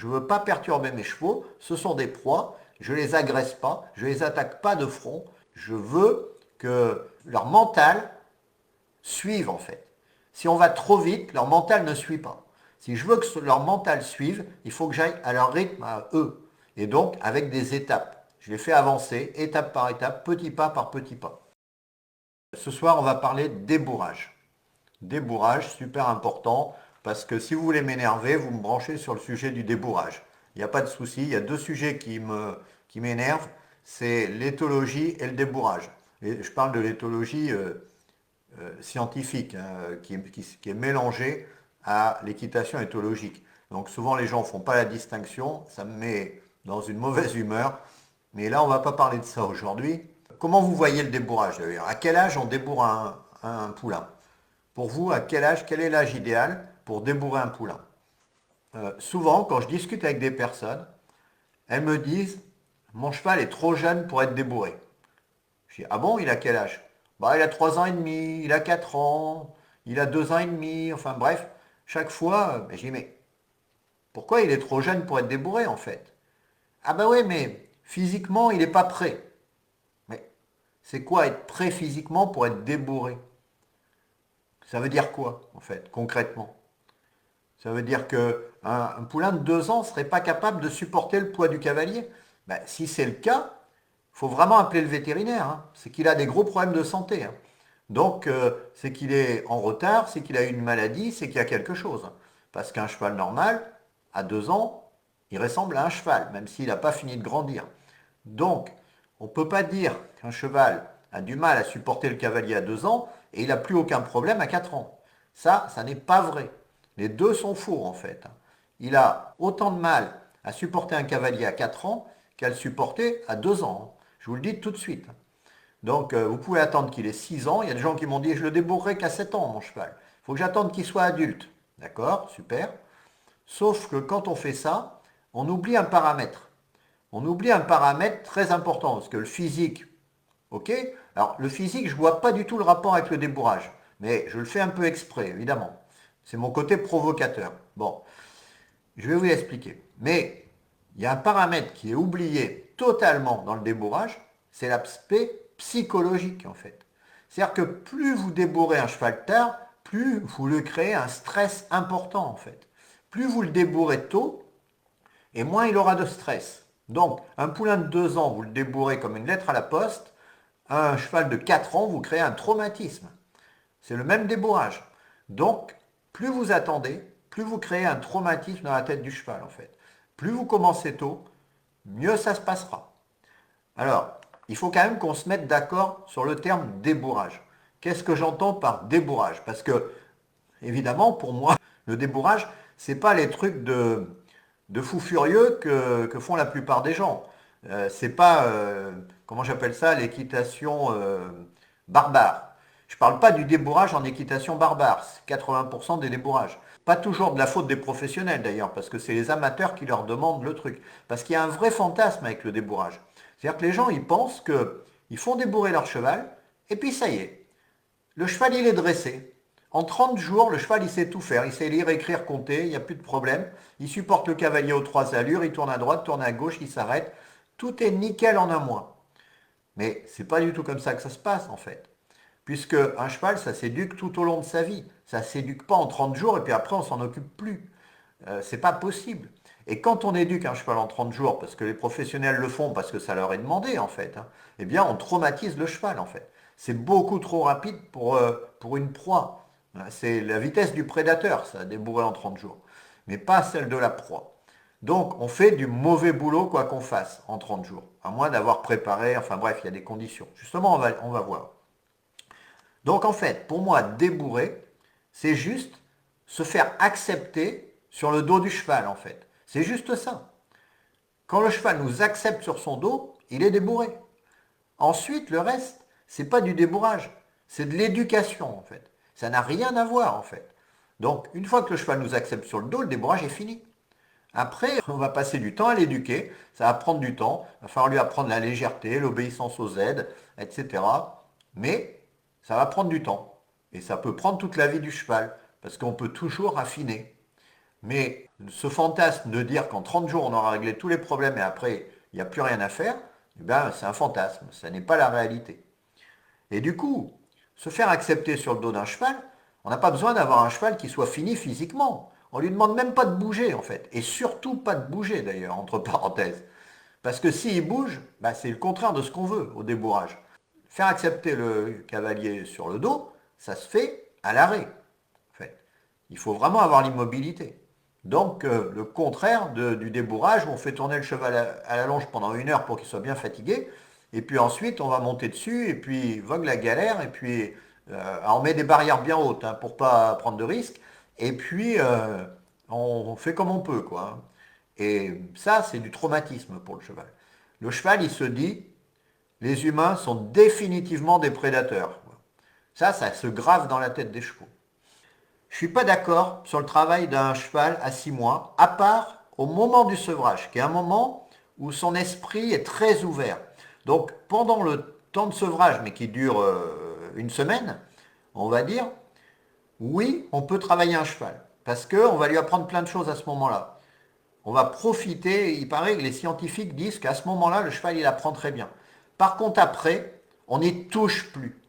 Je ne veux pas perturber mes chevaux. Ce sont des proies. Je ne les agresse pas. Je ne les attaque pas de front. Je veux que leur mental suive en fait. Si on va trop vite, leur mental ne suit pas. Si je veux que leur mental suive, il faut que j'aille à leur rythme, à eux. Et donc avec des étapes. Je les fais avancer étape par étape, petit pas par petit pas. Ce soir, on va parler de débourrage. Débourrage, super important, parce que si vous voulez m'énerver, vous me branchez sur le sujet du débourrage. Il n'y a pas de souci, il y a deux sujets qui m'énervent, c'est l'éthologie et le débourrage. Et je parle de l'éthologie scientifique, hein, qui est mélangée à l'équitation éthologique. Donc souvent les gens ne font pas la distinction, ça me met dans une mauvaise humeur, mais là on ne va pas parler de ça aujourd'hui. Comment vous voyez le débourrage d'ailleurs? À quel âge on débourre un poulain? Pour vous, à quel âge, quel est l'âge idéal pour débourrer un poulain? Souvent, quand je discute avec des personnes, elles me disent, mon cheval est trop jeune pour être débourré. Je dis, ah bon, il a quel âge? Bah, il a 3 ans et demi, il a 4 ans, il a 2 ans et demi, enfin bref, chaque fois, je dis, mais pourquoi il est trop jeune pour être débourré en fait? Ah bah ouais, mais physiquement, il n'est pas prêt. Mais c'est quoi être prêt physiquement pour être débourré? Ça veut dire quoi, en fait, concrètement? Ça veut dire qu'un poulain de 2 ans ne serait pas capable de supporter le poids du cavalier. Ben, si c'est le cas, il faut vraiment appeler le vétérinaire, hein. C'est qu'il a des gros problèmes de santé, hein. Donc, c'est qu'il est en retard, c'est qu'il a une maladie, c'est qu'il y a quelque chose. Parce qu'un cheval normal, à 2 ans, il ressemble à un cheval, même s'il n'a pas fini de grandir. Donc, on ne peut pas dire qu'un cheval a du mal à supporter le cavalier à 2 ans et il n'a plus aucun problème à 4 ans. Ça n'est pas vrai. Les deux sont faux en fait. Il a autant de mal à supporter un cavalier à 4 ans qu'à le supporter à 2 ans. Je vous le dis tout de suite. Donc vous pouvez attendre qu'il ait 6 ans. Il y a des gens qui m'ont dit je le débourrerai qu'à 7 ans mon cheval. Il faut que j'attende qu'il soit adulte. D'accord, super. Sauf que quand on fait ça, on oublie un paramètre. On oublie un paramètre très important, parce que le physique, ok? Alors le physique, je ne vois pas du tout le rapport avec le débourrage, mais je le fais un peu exprès, évidemment. C'est mon côté provocateur. Bon, je vais vous expliquer. Mais il y a un paramètre qui est oublié totalement dans le débourrage, c'est l'aspect psychologique en fait. C'est-à-dire que plus vous débourrez un cheval tard, plus vous le créez un stress important en fait. Plus vous le débourrez tôt, et moins il aura de stress. Donc, un poulain de 2 ans, vous le débourrez comme une lettre à la poste. Un cheval de 4 ans, vous créez un traumatisme. C'est le même débourrage. Donc, plus vous attendez, plus vous créez un traumatisme dans la tête du cheval, en fait. Plus vous commencez tôt, mieux ça se passera. Alors, il faut quand même qu'on se mette d'accord sur le terme débourrage. Qu'est-ce que j'entends par débourrage? Parce que, évidemment, pour moi, le débourrage, c'est pas les trucs de fous furieux que font la plupart des gens. C'est pas, comment j'appelle ça, l'équitation barbare. Je ne parle pas du débourrage en équitation barbare, c'est 80% des débourrages. Pas toujours de la faute des professionnels d'ailleurs, parce que c'est les amateurs qui leur demandent le truc. Parce qu'il y a un vrai fantasme avec le débourrage. C'est-à-dire que les gens, ils pensent qu'ils font débourrer leur cheval, et puis ça y est, le cheval, il est dressé. En 30 jours, le cheval, il sait tout faire. Il sait lire, écrire, compter, il n'y a plus de problème. Il supporte le cavalier aux 3 allures, il tourne à droite, tourne à gauche, il s'arrête. Tout est nickel en un mois. Mais c'est pas du tout comme ça que ça se passe, en fait. Puisque un cheval, ça s'éduque tout au long de sa vie. Ça ne s'éduque pas en 30 jours et puis après, on s'en occupe plus. C'est pas possible. Et quand on éduque un cheval en 30 jours, parce que les professionnels le font, parce que ça leur est demandé en fait, hein, eh bien on traumatise le cheval en fait. C'est beaucoup trop rapide pour une proie. C'est la vitesse du prédateur, ça, débourrer en 30 jours. Mais pas celle de la proie. Donc on fait du mauvais boulot quoi qu'on fasse en 30 jours. À moins d'avoir préparé, enfin bref, il y a des conditions. Justement, on va voir. Donc en fait, pour moi, débourrer, c'est juste se faire accepter sur le dos du cheval en fait. C'est juste ça. Quand le cheval nous accepte sur son dos, il est débourré. Ensuite, le reste, c'est pas du débourrage, c'est de l'éducation en fait. Ça n'a rien à voir en fait. Donc, une fois que le cheval nous accepte sur le dos, le débourrage est fini. Après, on va passer du temps à l'éduquer, ça va prendre du temps, il va falloir lui apprendre la légèreté, l'obéissance aux aides, etc. Mais ça va prendre du temps. Et ça peut prendre toute la vie du cheval, parce qu'on peut toujours affiner. Mais ce fantasme de dire qu'en 30 jours, on aura réglé tous les problèmes et après, il n'y a plus rien à faire, eh ben, c'est un fantasme, ça n'est pas la réalité. Et du coup, se faire accepter sur le dos d'un cheval, on n'a pas besoin d'avoir un cheval qui soit fini physiquement. On lui demande même pas de bouger en fait. Et surtout pas de bouger d'ailleurs, entre parenthèses. Parce que s'il bouge, bah, c'est le contraire de ce qu'on veut au débourrage. Faire accepter le cavalier sur le dos, ça se fait à l'arrêt. En fait. Il faut vraiment avoir l'immobilité. Donc le contraire du débourrage, où on fait tourner le cheval à la longe pendant 1 heure pour qu'il soit bien fatigué, et puis ensuite on va monter dessus, et puis vogue la galère, et puis on met des barrières bien hautes hein, pour pas prendre de risques, et puis on fait comme on peut, quoi. Et ça, c'est du traumatisme pour le cheval. Le cheval, il se dit, les humains sont définitivement des prédateurs. Ça se grave dans la tête des chevaux. Je ne suis pas d'accord sur le travail d'un cheval à 6 mois, à part au moment du sevrage, qui est un moment où son esprit est très ouvert. Donc pendant le temps de sevrage, mais qui dure 1 semaine, on va dire, oui, on peut travailler un cheval, parce qu'on va lui apprendre plein de choses à ce moment-là. On va profiter, il paraît que les scientifiques disent qu'à ce moment-là, le cheval, il apprend très bien. Par contre, après, on n'y touche plus.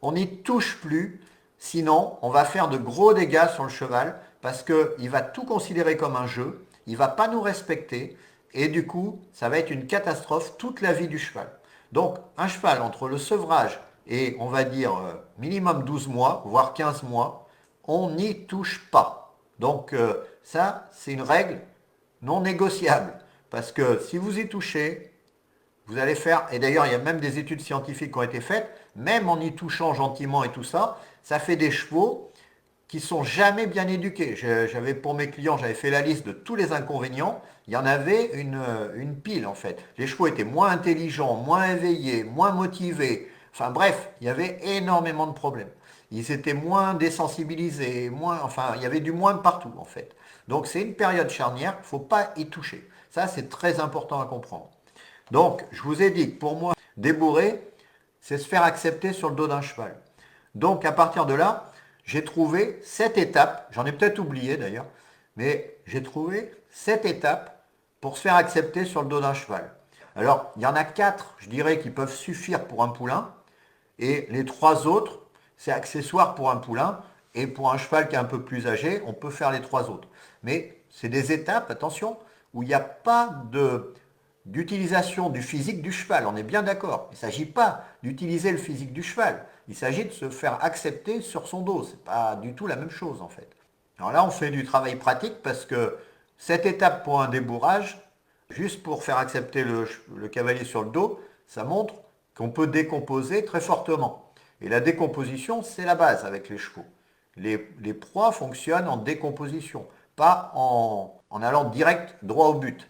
On n'y touche plus, sinon on va faire de gros dégâts sur le cheval parce qu'il va tout considérer comme un jeu, il ne va pas nous respecter et du coup, ça va être une catastrophe toute la vie du cheval. Donc, un cheval entre le sevrage et on va dire minimum 12 mois, voire 15 mois, on n'y touche pas. Donc, ça, c'est une règle non négociable. Parce que si vous y touchez, vous allez faire, et d'ailleurs il y a même des études scientifiques qui ont été faites, même en y touchant gentiment et tout ça, ça fait des chevaux qui sont jamais bien éduqués. J'avais pour mes clients, j'avais fait la liste de tous les inconvénients. Il y en avait une pile en fait. Les chevaux étaient moins intelligents, moins éveillés, moins motivés. Enfin bref, il y avait énormément de problèmes. Ils étaient moins désensibilisés, moins, enfin il y avait du moins partout en fait. Donc c'est une période charnière, il ne faut pas y toucher. Ça c'est très important à comprendre. Donc je vous ai dit que pour moi, débourrer, c'est se faire accepter sur le dos d'un cheval. Donc à partir de là, j'ai trouvé 7 étapes, j'en ai peut-être oublié d'ailleurs, mais j'ai trouvé 7 étapes pour se faire accepter sur le dos d'un cheval. Alors, il y en a 4, je dirais, qui peuvent suffire pour un poulain, et les 3 autres, c'est accessoire pour un poulain, et pour un cheval qui est un peu plus âgé, on peut faire les 3 autres. Mais c'est des étapes, attention, où il n'y a pas d'utilisation du physique du cheval, on est bien d'accord. Il ne s'agit pas d'utiliser le physique du cheval, il s'agit de se faire accepter sur son dos. Ce n'est pas du tout la même chose en fait. Alors là, on fait du travail pratique parce que cette étape pour un débourrage, juste pour faire accepter le cavalier sur le dos, ça montre qu'on peut décomposer très fortement. Et la décomposition, c'est la base avec les chevaux. Les proies fonctionnent en décomposition, pas en allant direct droit au but.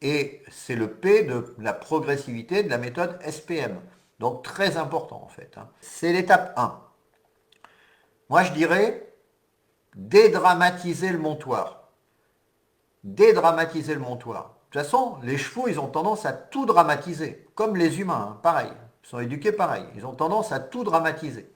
Et c'est le P de la progressivité de la méthode SPM. Donc très important en fait. C'est l'étape 1. Moi je dirais dédramatiser le montoir. Dédramatiser le montoir. De toute façon, les chevaux, ils ont tendance à tout dramatiser. Comme les humains, pareil. Ils sont éduqués pareil. Ils ont tendance à tout dramatiser.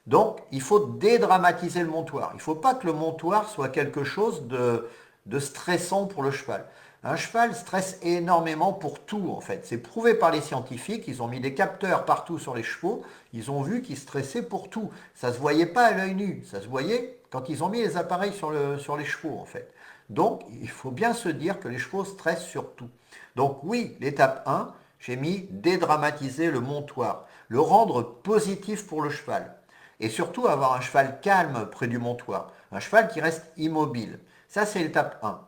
Donc, il faut dédramatiser le montoir. Il ne faut pas que le montoir soit quelque chose de stressant pour le cheval. Un cheval stresse énormément pour tout, en fait. C'est prouvé par les scientifiques. Ils ont mis des capteurs partout sur les chevaux. Ils ont vu qu'ils stressaient pour tout. Ça ne se voyait pas à l'œil nu. Ça se voyait quand ils ont mis les appareils sur les chevaux, en fait. Donc, il faut bien se dire que les chevaux stressent sur tout. Donc, oui, l'étape 1, j'ai mis dédramatiser le montoir. Le rendre positif pour le cheval. Et surtout avoir un cheval calme près du montoir, un cheval qui reste immobile. Ça, c'est l'étape 1.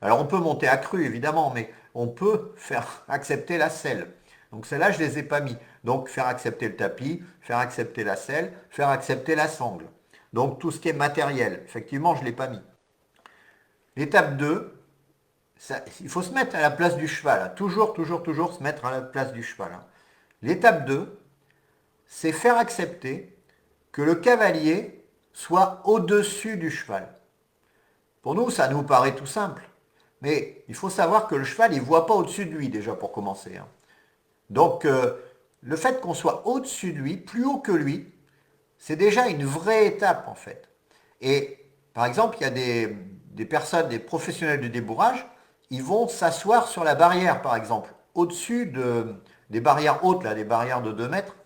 Alors on peut monter à cru, évidemment, mais on peut faire accepter la selle. Donc celle-là, je ne les ai pas mis. Donc faire accepter le tapis, faire accepter la selle, faire accepter la sangle. Donc tout ce qui est matériel, effectivement, je ne l'ai pas mis. L'étape 2, il faut se mettre à la place du cheval. Hein. Toujours, toujours, toujours se mettre à la place du cheval. Hein. L'étape 2, c'est faire accepter que le cavalier soit au-dessus du cheval. Pour nous, ça nous paraît tout simple. Mais il faut savoir que le cheval, il ne voit pas au-dessus de lui déjà pour commencer. Hein. Donc, le fait qu'on soit au-dessus de lui, plus haut que lui, c'est déjà une vraie étape en fait. Et par exemple, il y a des personnes, des professionnels de débourrage, ils vont s'asseoir sur la barrière, par exemple, au-dessus des barrières hautes, là, des barrières de 2 mètres.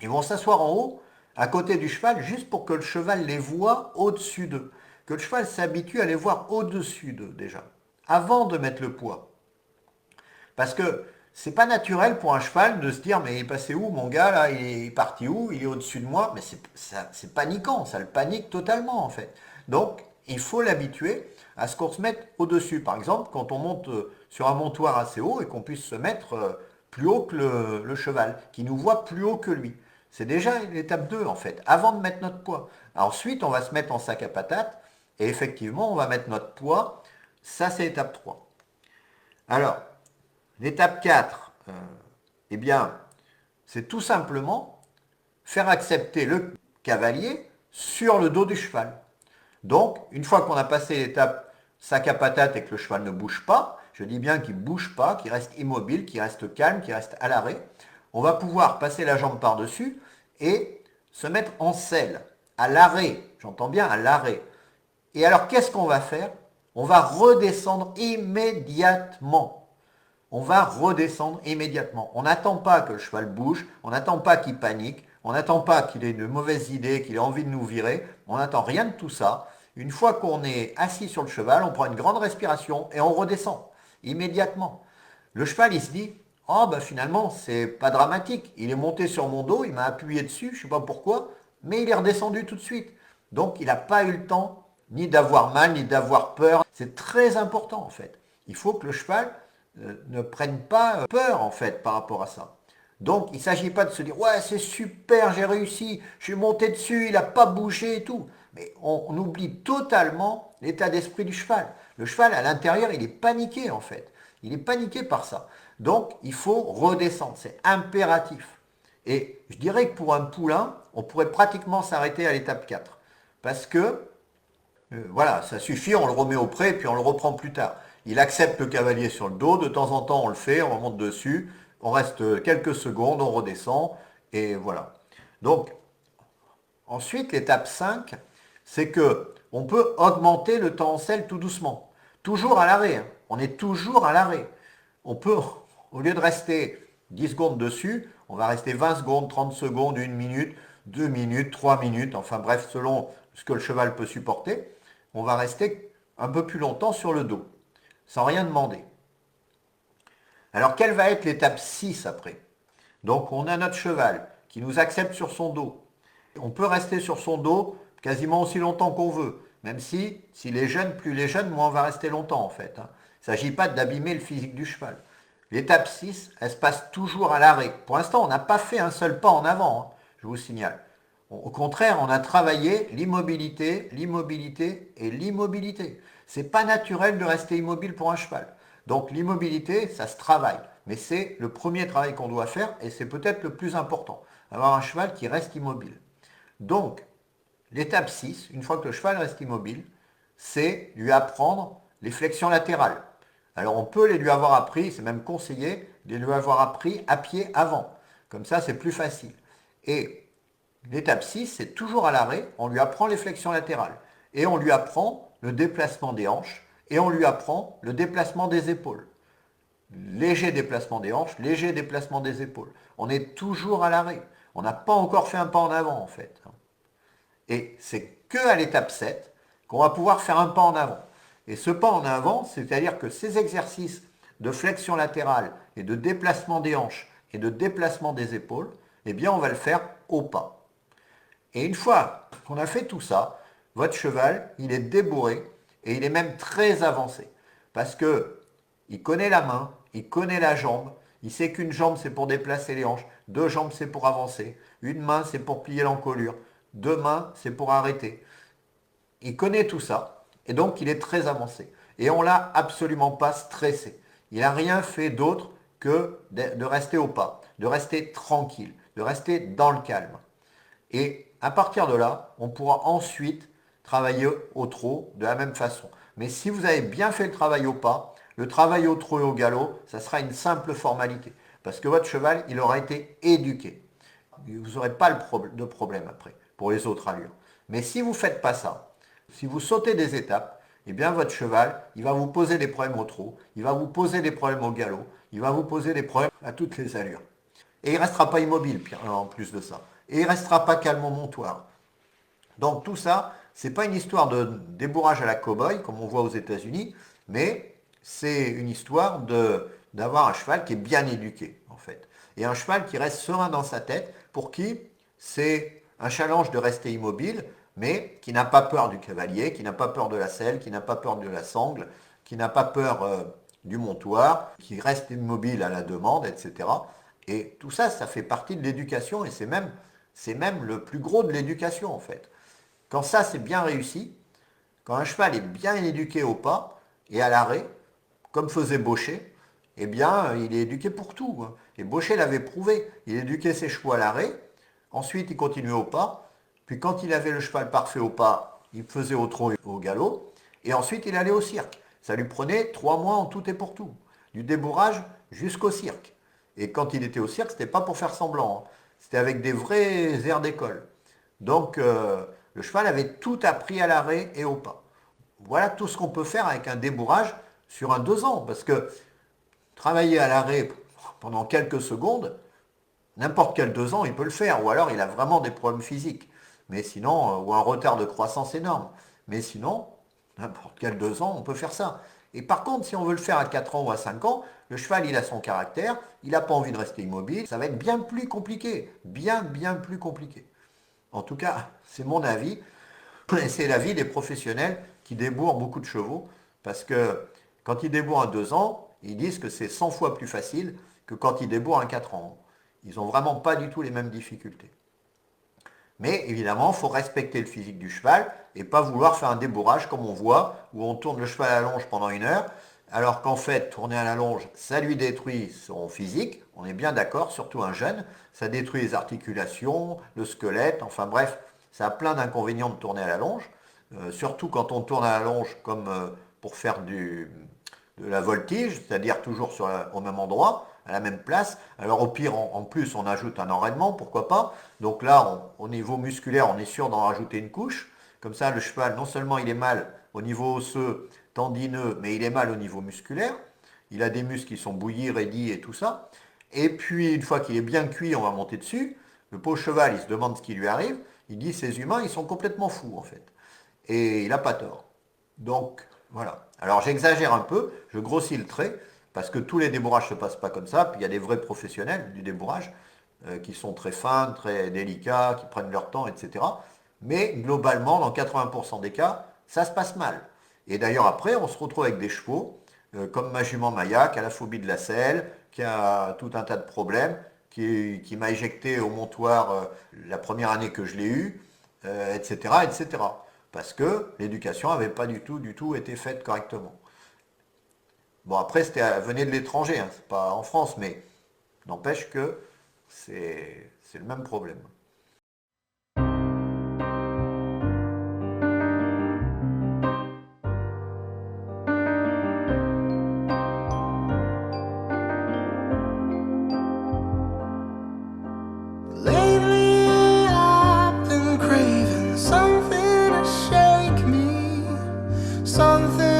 Ils vont s'asseoir en haut, à côté du cheval, juste pour que le cheval les voie au-dessus d'eux. Que le cheval s'habitue à les voir au-dessus d'eux, déjà, avant de mettre le poids. Parce que c'est pas naturel pour un cheval de se dire mais il est passé où mon gars là, il est parti où, il est au-dessus de moi, mais c'est paniquant, ça le panique totalement en fait. Donc il faut l'habituer à ce qu'on se mette au-dessus. Par exemple, quand on monte sur un montoir assez haut et qu'on puisse se mettre plus haut que le cheval, qui nous voit plus haut que lui. C'est déjà l'étape 2 en fait, avant de mettre notre poids. Ensuite, on va se mettre en sac à patates et effectivement, on va mettre notre poids. Ça, c'est l'étape 3. Alors, l'étape 4, eh bien, c'est tout simplement faire accepter le cavalier sur le dos du cheval. Donc, une fois qu'on a passé l'étape sac à patates et que le cheval ne bouge pas, je dis bien qu'il ne bouge pas, qu'il reste immobile, qu'il reste calme, qu'il reste à l'arrêt, on va pouvoir passer la jambe par-dessus et se mettre en selle, à l'arrêt, j'entends bien à l'arrêt. Et alors, qu'est-ce qu'on va faire? On va redescendre immédiatement. On va redescendre immédiatement. On n'attend pas que le cheval bouge, on n'attend pas qu'il panique, on n'attend pas qu'il ait de mauvaises idées, qu'il ait envie de nous virer, on n'attend rien de tout ça. Une fois qu'on est assis sur le cheval, on prend une grande respiration et on redescend immédiatement. Le cheval, il se dit, oh ben finalement, c'est pas dramatique. Il est monté sur mon dos, il m'a appuyé dessus, je ne sais pas pourquoi, mais il est redescendu tout de suite. Donc il n'a pas eu le temps ni d'avoir mal, ni d'avoir peur. C'est très important en fait. Il faut que le cheval ne prennent pas peur en fait par rapport à ça. Donc il ne s'agit pas de se dire ouais c'est super, j'ai réussi, je suis monté dessus, il n'a pas bougé et tout. Mais on oublie totalement l'état d'esprit du cheval. Le cheval à l'intérieur il est paniqué en fait. Il est paniqué par ça. Donc il faut redescendre, c'est impératif. Et je dirais que pour un poulain, on pourrait pratiquement s'arrêter à l'étape 4. Parce que voilà, ça suffit, on le remet au pré, puis on le reprend plus tard. Il accepte le cavalier sur le dos, de temps en temps on le fait, on remonte dessus, on reste quelques secondes, on redescend, et voilà. Donc, ensuite, l'étape 5, c'est que on peut augmenter le temps en selle tout doucement. Toujours à l'arrêt, hein. On est toujours à l'arrêt. On peut, au lieu de rester 10 secondes dessus, on va rester 20 secondes, 30 secondes, 1 minute, 2 minutes, 3 minutes, enfin bref, selon ce que le cheval peut supporter. On va rester un peu plus longtemps sur le dos, sans rien demander. Alors, quelle va être l'étape 6 après? Donc, on a notre cheval qui nous accepte sur son dos. On peut rester sur son dos quasiment aussi longtemps qu'on veut, même si, s'il est jeune, plus il est jeune, moins on va rester longtemps en fait. Il ne s'agit pas d'abîmer le physique du cheval. L'étape 6, elle se passe toujours à l'arrêt. Pour l'instant, on n'a pas fait un seul pas en avant, hein, je vous signale. Au contraire, on a travaillé l'immobilité, l'immobilité et l'immobilité. C'est pas naturel de rester immobile pour un cheval. Donc l'immobilité, ça se travaille. Mais c'est le premier travail qu'on doit faire et c'est peut-être le plus important. Avoir un cheval qui reste immobile. Donc, l'étape 6, une fois que le cheval reste immobile, c'est lui apprendre les flexions latérales. Alors on peut les lui avoir appris, c'est même conseillé, de lui avoir appris à pied avant. Comme ça, c'est plus facile. Et l'étape 6, c'est toujours à l'arrêt, on lui apprend les flexions latérales. Et on lui apprend le déplacement des hanches et on lui apprend le déplacement des épaules. Léger déplacement des hanches, léger déplacement des épaules. On est toujours à l'arrêt. On n'a pas encore fait un pas en avant en fait. Et c'est que à l'étape 7 qu'on va pouvoir faire un pas en avant. Et ce pas en avant, c'est-à-dire que ces exercices de flexion latérale et de déplacement des hanches et de déplacement des épaules, eh bien on va le faire au pas. Et une fois qu'on a fait tout ça, votre cheval, il est débourré et il est même très avancé. Parce que il connaît la main, il connaît la jambe, il sait qu'une jambe c'est pour déplacer les hanches, 2 jambes c'est pour avancer, une main c'est pour plier l'encolure, 2 mains c'est pour arrêter. Il connaît tout ça et donc il est très avancé. Et on ne l'a absolument pas stressé. Il n'a rien fait d'autre que de rester au pas, de rester tranquille, de rester dans le calme. Et à partir de là, on pourra ensuite travailler au trot de la même façon. Mais si vous avez bien fait le travail au pas, le travail au trot et au galop, ça sera une simple formalité. Parce que votre cheval, il aura été éduqué. Vous n'aurez pas de problème après pour les autres allures. Mais si vous ne faites pas ça, si vous sautez des étapes, eh bien votre cheval, il va vous poser des problèmes au trot, il va vous poser des problèmes au galop, il va vous poser des problèmes à toutes les allures. Et il ne restera pas immobile, en plus de ça. Et il ne restera pas calme au montoir. Donc tout ça, ce n'est pas une histoire de débourrage à la cow-boy, comme on voit aux États-Unis, mais c'est une histoire d'avoir un cheval qui est bien éduqué, en fait. Et un cheval qui reste serein dans sa tête, pour qui c'est un challenge de rester immobile, mais qui n'a pas peur du cavalier, qui n'a pas peur de la selle, qui n'a pas peur de la sangle, qui n'a pas peur du montoir, qui reste immobile à la demande, etc. Et tout ça, ça fait partie de l'éducation, et c'est même le plus gros de l'éducation, en fait. Quand ça, c'est bien réussi, quand un cheval est bien éduqué au pas et à l'arrêt, comme faisait Baucher, eh bien, il est éduqué pour tout. Et Baucher l'avait prouvé. Il éduquait ses chevaux à l'arrêt, ensuite il continuait au pas, puis quand il avait le cheval parfait au pas, il faisait au trot et au galop, et ensuite il allait au cirque. Ça lui prenait 3 mois en tout et pour tout, du débourrage jusqu'au cirque. Et quand il était au cirque, c'était pas pour faire semblant, hein. C'était avec des vrais airs d'école. Donc, le cheval avait tout appris à l'arrêt et au pas. Voilà tout ce qu'on peut faire avec un débourrage sur un 2 ans. Parce que travailler à l'arrêt pendant quelques secondes, n'importe quel 2 ans, il peut le faire. Ou alors, il a vraiment des problèmes physiques. Mais sinon, ou un retard de croissance énorme. Mais sinon, n'importe quel 2 ans, on peut faire ça. Et par contre, si on veut le faire à 4 ans ou à 5 ans, le cheval, il a son caractère, il n'a pas envie de rester immobile, ça va être bien plus compliqué. Bien, bien plus compliqué. En tout cas, c'est mon avis. Et c'est l'avis des professionnels qui débourrent beaucoup de chevaux, parce que quand ils débourrent à 2 ans, ils disent que c'est 100 fois plus facile que quand ils débourrent à 4 ans. Ils n'ont vraiment pas du tout les mêmes difficultés. Mais évidemment, il faut respecter le physique du cheval et pas vouloir faire un débourrage comme on voit, où on tourne le cheval à la longe pendant 1 heure, alors qu'en fait, tourner à la longe, ça lui détruit son physique, on est bien d'accord, surtout un jeune, ça détruit les articulations, le squelette, enfin bref, ça a plein d'inconvénients de tourner à la longe, surtout quand on tourne à la longe comme pour faire de la voltige, c'est-à-dire toujours au même endroit, à la même place. Alors au pire, en plus, on ajoute un enraînement, pourquoi pas. Donc là, au niveau musculaire, on est sûr d'en rajouter une couche. Comme ça, le cheval, non seulement il est mal au niveau osseux, tendineux, mais il est mal au niveau musculaire. Il a des muscles qui sont bouillis, raidis et tout ça. Et puis, une fois qu'il est bien cuit, on va monter dessus. Le pauvre cheval, il se demande ce qui lui arrive. Il dit, ces humains, ils sont complètement fous, en fait. Et il n'a pas tort. Donc, voilà. Alors, j'exagère un peu, je grossis le trait, parce que tous les débourrages ne se passent pas comme ça. Puis, il y a des vrais professionnels du débourrage qui sont très fins, très délicats, qui prennent leur temps, etc. Mais globalement, dans 80% des cas, ça se passe mal. Et d'ailleurs, après, on se retrouve avec des chevaux, comme ma jument Maya, qui a la phobie de la selle, qui a tout un tas de problèmes, qui m'a éjecté au montoir la première année que je l'ai eu, etc., etc. Parce que l'éducation n'avait pas du tout été faite correctement. Bon, après, venait de l'étranger, hein, c'est pas en France, mais n'empêche que c'est le même problème. Lately, I've been craving something to shake me, something